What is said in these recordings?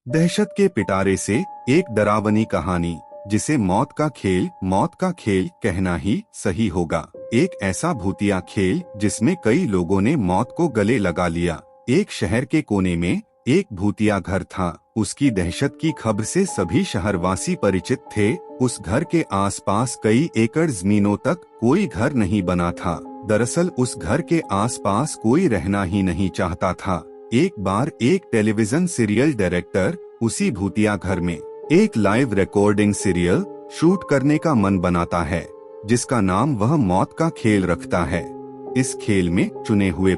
दहशत के पिटारे से एक डरावनी कहानी, जिसे मौत का खेल कहना ही सही होगा। एक ऐसा भूतिया खेल जिसमें कई लोगों ने मौत को गले लगा लिया। एक शहर के कोने में एक भूतिया घर था। उसकी दहशत की खबर से सभी शहरवासी परिचित थे। उस घर के आसपास कई एकड़ जमीनों तक कोई घर नहीं बना था। दरअसल उस घर के आसपास कोई रहना ही नहीं चाहता था। एक बार एक टेलीविजन सीरियल डायरेक्टर उसी भूतिया घर में एक लाइव रिकॉर्डिंग सीरियल शूट करने का मन बनाता है, जिसका नाम वह मौत का खेल रखता है। इस खेल में चुने हुए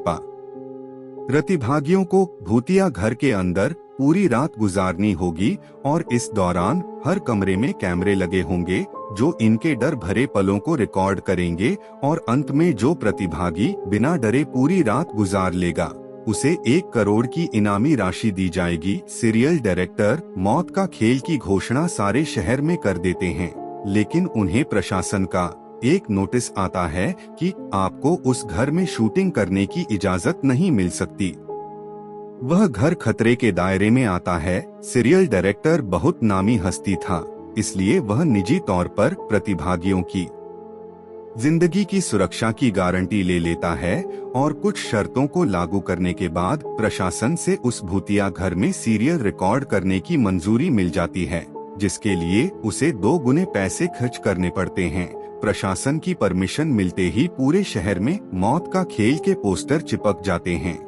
प्रतिभागियों को भूतिया घर के अंदर पूरी रात गुजारनी होगी और इस दौरान हर कमरे में कैमरे लगे होंगे जो इनके डर भरे पलों को रिकॉर्ड करेंगे, और अंत में जो प्रतिभागी बिना डरे पूरी रात गुजार लेगा उसे 1 करोड़ की इनामी राशि दी जाएगी। सीरियल डायरेक्टर मौत का खेल की घोषणा सारे शहर में कर देते हैं, लेकिन उन्हें प्रशासन का एक नोटिस आता है कि आपको उस घर में शूटिंग करने की इजाजत नहीं मिल सकती। वह घर खतरे के दायरे में आता है। सीरियल डायरेक्टर बहुत नामी हस्ती था, इसलिए वह निजी तौर पर प्रतिभागियों की जिंदगी की सुरक्षा की गारंटी ले लेता है, और कुछ शर्तों को लागू करने के बाद प्रशासन से उस भूतिया घर में सीरियल रिकॉर्ड करने की मंजूरी मिल जाती है, जिसके लिए उसे 2 गुने पैसे खर्च करने पड़ते हैं। प्रशासन की परमिशन मिलते ही पूरे शहर में मौत का खेल के पोस्टर चिपक जाते हैं।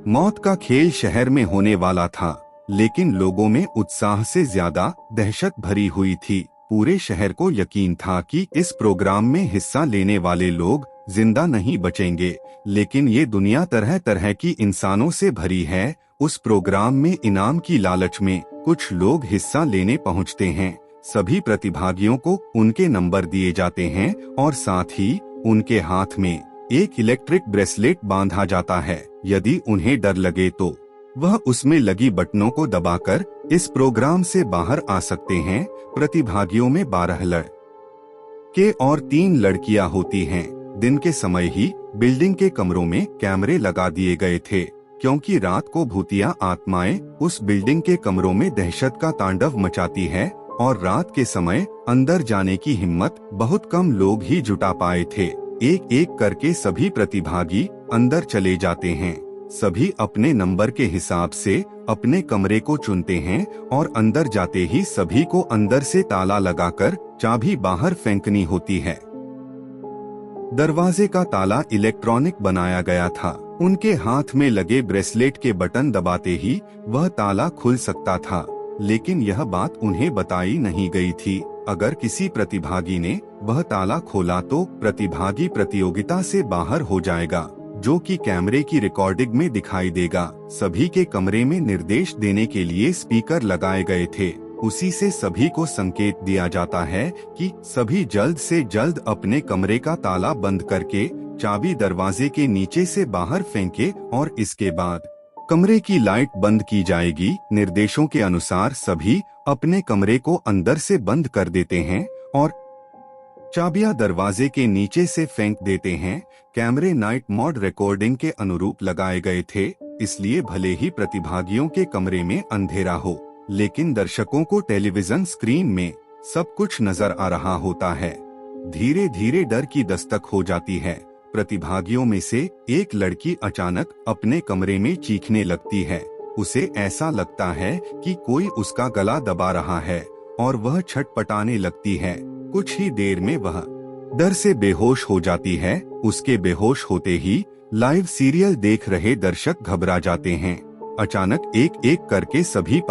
मौत का खेल शहर में होने वाला था, लेकिन लोगों में उत्साह से ज्यादा दहशत भरी हुई थी। पूरे शहर को यकीन था कि इस प्रोग्राम में हिस्सा लेने वाले लोग जिंदा नहीं बचेंगे, लेकिन ये दुनिया तरह तरह की इंसानों से भरी है। उस प्रोग्राम में इनाम की लालच में कुछ लोग हिस्सा लेने पहुंचते हैं। सभी प्रतिभागियों को उनके नंबर दिए जाते हैं और साथ ही उनके हाथ में एक इलेक्ट्रिक ब्रेसलेट बांधा जाता है। यदि उन्हें डर लगे तो वह उसमें लगी बटनों को दबाकर इस प्रोग्राम से बाहर आ सकते हैं। प्रतिभागियों में 12 लड़के और 3 लड़कियां होती हैं। दिन के समय ही बिल्डिंग के कमरों में कैमरे लगा दिए गए थे, क्योंकि रात को भूतिया आत्माएं उस बिल्डिंग के कमरों में दहशत का तांडव मचाती है, और रात के समय अंदर जाने की हिम्मत बहुत कम लोग ही जुटा पाए थे। एक एक करके सभी प्रतिभागी अंदर चले जाते हैं। सभी अपने नंबर के हिसाब से अपने कमरे को चुनते हैं, और अंदर जाते ही सभी को अंदर से ताला लगाकर चाबी बाहर फेंकनी होती है। दरवाजे का ताला इलेक्ट्रॉनिक बनाया गया था। उनके हाथ में लगे ब्रेसलेट के बटन दबाते ही वह ताला खुल सकता था, लेकिन यह बात उन्हें बताई नहीं गई थी। अगर किसी प्रतिभागी ने वह ताला खोला तो प्रतिभागी प्रतियोगिता से बाहर हो जाएगा, जो कि कैमरे की रिकॉर्डिंग में दिखाई देगा। सभी के कमरे में निर्देश देने के लिए स्पीकर लगाए गए थे। उसी से सभी को संकेत दिया जाता है कि सभी जल्द से जल्द अपने कमरे का ताला बंद करके चाबी दरवाजे के नीचे से बाहर फेंके, और इसके बाद कमरे की लाइट बंद की जाएगी। निर्देशों के अनुसार सभी अपने कमरे को अंदर से बंद कर देते हैं और चाबियां दरवाजे के नीचे से फेंक देते हैं। कैमरे नाइट मोड रिकॉर्डिंग के अनुरूप लगाए गए थे, इसलिए भले ही प्रतिभागियों के कमरे में अंधेरा हो, लेकिन दर्शकों को टेलीविजन स्क्रीन में सब कुछ नजर आ रहा होता है। धीरे धीरे डर की दस्तक हो जाती है। प्रतिभागियों में से एक लड़की अचानक अपने कमरे में चीखने लगती है। उसे ऐसा लगता है कि कोई उसका गला दबा रहा है, और वह छटपटाने लगती है। कुछ ही देर में वह डर से बेहोश हो जाती है। उसके बेहोश होते ही लाइव सीरियल देख रहे दर्शक घबरा जाते हैं। अचानक एक एक करके सभी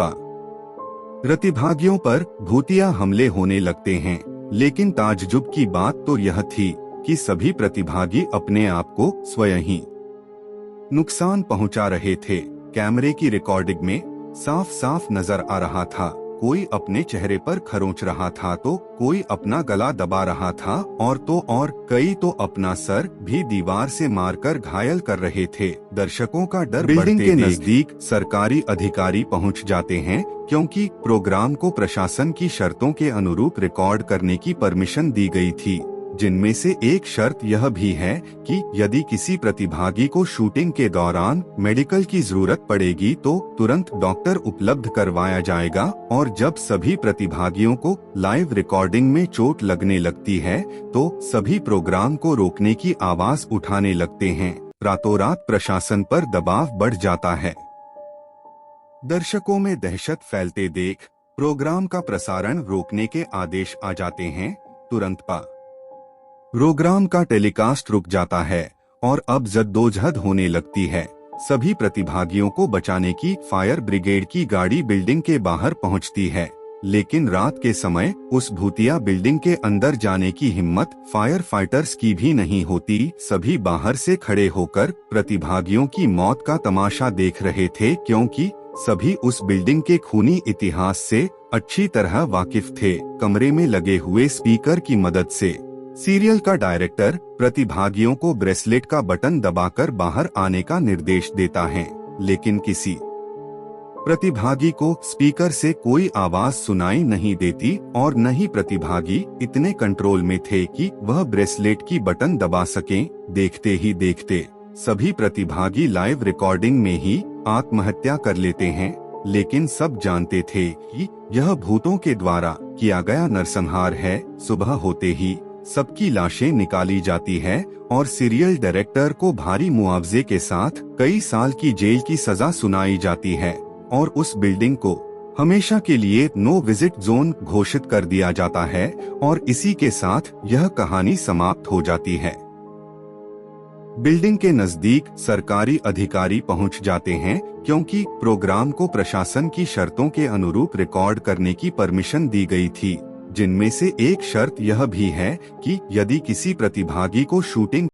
प्रतिभागियों पर भूतिया हमले होने लगते हैं, लेकिन ताज्जुब की बात तो यह थी कि सभी प्रतिभागी अपने आप को स्वयं ही नुकसान पहुंचा रहे थे। कैमरे की रिकॉर्डिंग में साफ साफ नजर आ रहा था, कोई अपने चेहरे पर खरोंच रहा था तो कोई अपना गला दबा रहा था, और कई तो अपना सर भी दीवार से मारकर घायल कर रहे थे। दर्शकों का डर बिल्डिंग के नजदीक सरकारी अधिकारी पहुंच जाते हैं, क्योंकि प्रोग्राम को प्रशासन की शर्तों के अनुरूप रिकॉर्ड करने की परमिशन दी गई थी। जिनमें से एक शर्त यह भी है कि यदि किसी प्रतिभागी को शूटिंग के दौरान मेडिकल की जरूरत पड़ेगी तो तुरंत डॉक्टर उपलब्ध करवाया जाएगा, और जब सभी प्रतिभागियों को लाइव रिकॉर्डिंग में चोट लगने लगती है तो सभी प्रोग्राम को रोकने की आवाज उठाने लगते हैं। रातों रात प्रशासन पर दबाव बढ़ जाता है। दर्शकों में दहशत फैलते देख प्रोग्राम का प्रसारण रोकने के आदेश आ जाते हैं। तुरंत प्रोग्राम का टेलीकास्ट रुक जाता है और अब जद्दोजहद होने लगती है। सभी प्रतिभागियों को बचाने की फायर ब्रिगेड की गाड़ी बिल्डिंग के बाहर पहुंचती है, लेकिन रात के समय उस भूतिया बिल्डिंग के अंदर जाने की हिम्मत फायर फाइटर्स की भी नहीं होती। सभी बाहर से खड़े होकर प्रतिभागियों की मौत का तमाशा देख रहे थे, क्योंकि सभी उस बिल्डिंग के खूनी इतिहास से अच्छी तरह वाकिफ थे। कमरे में लगे हुए स्पीकर की मदद से सीरियल का डायरेक्टर प्रतिभागियों को ब्रेसलेट का बटन दबाकर बाहर आने का निर्देश देता है, लेकिन किसी प्रतिभागी को स्पीकर से कोई आवाज सुनाई नहीं देती और न ही प्रतिभागी इतने कंट्रोल में थे कि वह ब्रेसलेट की बटन दबा सकें। देखते ही देखते सभी प्रतिभागी लाइव रिकॉर्डिंग में ही आत्महत्या कर लेते हैं, लेकिन सब जानते थे कि यह भूतों के द्वारा किया गया नरसंहार है। सुबह होते ही सबकी लाशें निकाली जाती है और सीरियल डायरेक्टर को भारी मुआवजे के साथ कई साल की जेल की सजा सुनाई जाती है और उस बिल्डिंग को हमेशा के लिए नो विजिट जोन घोषित कर दिया जाता है, और इसी के साथ यह कहानी समाप्त हो जाती है। बिल्डिंग के नजदीक सरकारी अधिकारी पहुंच जाते हैं, क्योंकि प्रोग्राम को प्रशासन की शर्तों के अनुरूप रिकॉर्ड करने की परमिशन दी गई थी, जिनमें से एक शर्त यह भी है कि यदि किसी प्रतिभागी को शूटिंग